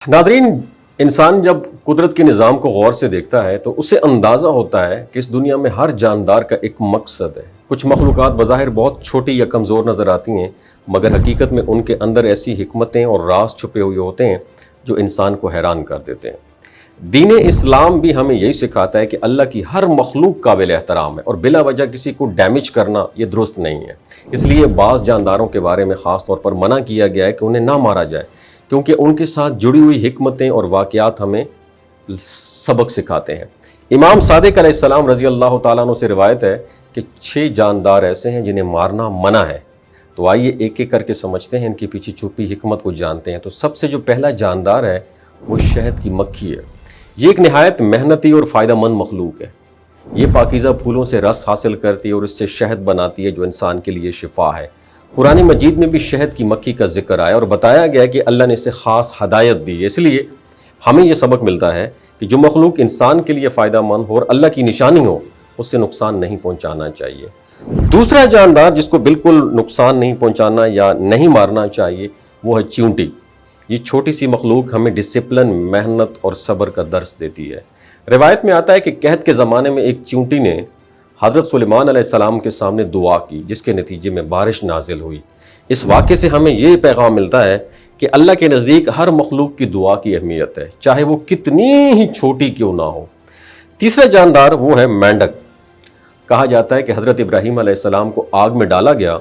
ناظرین، انسان جب قدرت کے نظام کو غور سے دیکھتا ہے تو اسے اندازہ ہوتا ہے کہ اس دنیا میں ہر جاندار کا ایک مقصد ہے۔ کچھ مخلوقات بظاہر بہت چھوٹی یا کمزور نظر آتی ہیں، مگر حقیقت میں ان کے اندر ایسی حکمتیں اور راز چھپے ہوئے ہوتے ہیں جو انسان کو حیران کر دیتے ہیں۔ دین اسلام بھی ہمیں یہی سکھاتا ہے کہ اللہ کی ہر مخلوق قابل احترام ہے اور بلا وجہ کسی کو ڈیمیج کرنا یہ درست نہیں ہے۔ اس لیے بعض جانداروں کے بارے میں خاص طور پر منع کیا گیا ہے کہ انہیں نہ مارا جائے، کیونکہ ان کے ساتھ جڑی ہوئی حکمتیں اور واقعات ہمیں سبق سکھاتے ہیں۔ امام صادق علیہ السلام رضی اللہ تعالیٰ عنہ سے روایت ہے کہ 6 جاندار ایسے ہیں جنہیں مارنا منع ہے۔ تو آئیے ایک ایک کر کے سمجھتے ہیں، ان کی پیچھے چھپی حکمت کو جانتے ہیں۔ تو سب سے جو پہلا جاندار ہے وہ شہد کی مکھی ہے۔ یہ ایک نہایت محنتی اور فائدہ مند مخلوق ہے۔ یہ پاکیزہ پھولوں سے رس حاصل کرتی ہے اور اس سے شہد بناتی ہے جو انسان کے لیے شفا ہے۔ قرآن مجید میں بھی شہد کی مکھی کا ذکر آیا اور بتایا گیا کہ اللہ نے اسے خاص ہدایت دی ہے۔ اس لیے ہمیں یہ سبق ملتا ہے کہ جو مخلوق انسان کے لیے فائدہ مند ہو اور اللہ کی نشانی ہو، اس سے نقصان نہیں پہنچانا چاہیے۔ دوسرا جاندار جس کو بالکل نقصان نہیں پہنچانا یا نہیں مارنا چاہیے وہ ہے چیونٹی۔ یہ چھوٹی سی مخلوق ہمیں ڈسپلن، محنت اور صبر کا درس دیتی ہے۔ روایت میں آتا ہے کہ قحط کے زمانے میں ایک چیونٹی نے حضرت سلیمان علیہ السلام کے سامنے دعا کی، جس کے نتیجے میں بارش نازل ہوئی۔ اس واقعے سے ہمیں یہ پیغام ملتا ہے کہ اللہ کے نزدیک ہر مخلوق کی دعا کی اہمیت ہے، چاہے وہ کتنی ہی چھوٹی کیوں نہ ہو۔ تیسرا جاندار وہ ہے مینڈک۔ کہا جاتا ہے کہ حضرت ابراہیم علیہ السلام کو آگ میں ڈالا گیا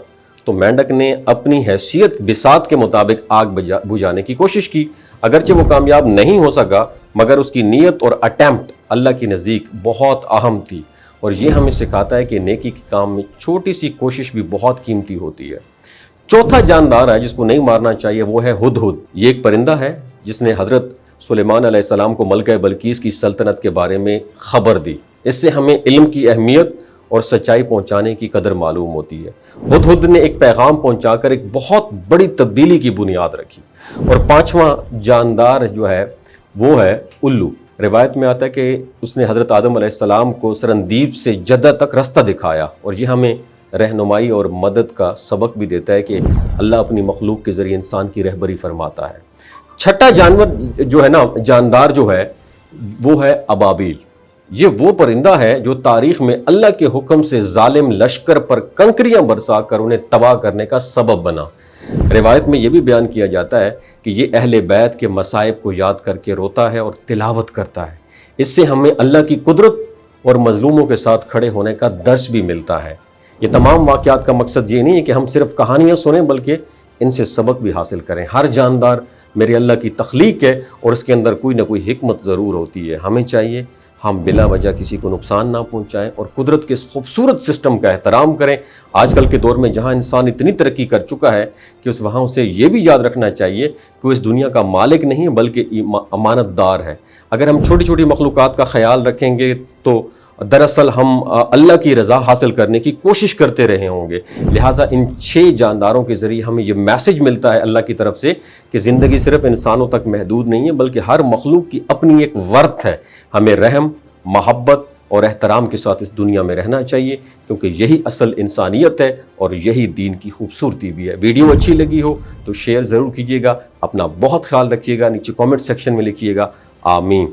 تو مینڈک نے اپنی حیثیت بساط کے مطابق آگ بجھانے کی کوشش کی۔ اگرچہ وہ کامیاب نہیں ہو سکا، مگر اس کی نیت اور اٹیمپٹ اللہ کے نزدیک بہت اہم تھی، اور یہ ہمیں سکھاتا ہے کہ نیکی کے کام میں چھوٹی سی کوشش بھی بہت قیمتی ہوتی ہے۔ چوتھا جاندار ہے جس کو نہیں مارنا چاہیے وہ ہے ہدہد۔ یہ ایک پرندہ ہے جس نے حضرت سلیمان علیہ السلام کو ملکہ بلقیس کی سلطنت کے بارے میں خبر دی۔ اس سے ہمیں علم کی اہمیت اور سچائی پہنچانے کی قدر معلوم ہوتی ہے۔ ہدہد نے ایک پیغام پہنچا کر ایک بہت بڑی تبدیلی کی بنیاد رکھی۔ اور پانچواں جاندار جو ہے وہ ہے الو۔ روایت میں آتا ہے کہ اس نے حضرت آدم علیہ السلام کو سرندیب سے جدہ تک رستہ دکھایا، اور یہ ہمیں رہنمائی اور مدد کا سبق بھی دیتا ہے کہ اللہ اپنی مخلوق کے ذریعے انسان کی رہبری فرماتا ہے۔ چھٹا جاندار جو ہے وہ ہے ابابیل۔ یہ وہ پرندہ ہے جو تاریخ میں اللہ کے حکم سے ظالم لشکر پر کنکریاں برسا کر انہیں تباہ کرنے کا سبب بنا۔ روایت میں یہ بھی بیان کیا جاتا ہے کہ یہ اہل بیت کے مصائب کو یاد کر کے روتا ہے اور تلاوت کرتا ہے۔ اس سے ہمیں اللہ کی قدرت اور مظلوموں کے ساتھ کھڑے ہونے کا درس بھی ملتا ہے۔ یہ تمام واقعات کا مقصد یہ نہیں ہے کہ ہم صرف کہانیاں سنیں، بلکہ ان سے سبق بھی حاصل کریں۔ ہر جاندار میرے اللہ کی تخلیق ہے اور اس کے اندر کوئی نہ کوئی حکمت ضرور ہوتی ہے۔ ہمیں چاہیے ہم بلا وجہ کسی کو نقصان نہ پہنچائیں اور قدرت کے اس خوبصورت سسٹم کا احترام کریں۔ آج کل کے دور میں جہاں انسان اتنی ترقی کر چکا ہے کہ وہاں اسے یہ بھی یاد رکھنا چاہیے کہ وہ اس دنیا کا مالک نہیں بلکہ امانت دار ہے۔ اگر ہم چھوٹی چھوٹی مخلوقات کا خیال رکھیں گے تو دراصل ہم اللہ کی رضا حاصل کرنے کی کوشش کرتے رہے ہوں گے۔ لہٰذا ان 6 جانداروں کے ذریعے ہمیں یہ میسج ملتا ہے اللہ کی طرف سے کہ زندگی صرف انسانوں تک محدود نہیں ہے، بلکہ ہر مخلوق کی اپنی ایک ورث ہے۔ ہمیں رحم، محبت اور احترام کے ساتھ اس دنیا میں رہنا چاہیے، کیونکہ یہی اصل انسانیت ہے اور یہی دین کی خوبصورتی بھی ہے۔ ویڈیو اچھی لگی ہو تو شیئر ضرور کیجیے گا۔ اپنا بہت خیال رکھیے گا، نیچے کامنٹ سیکشن میں لکھیے گا۔ آمین۔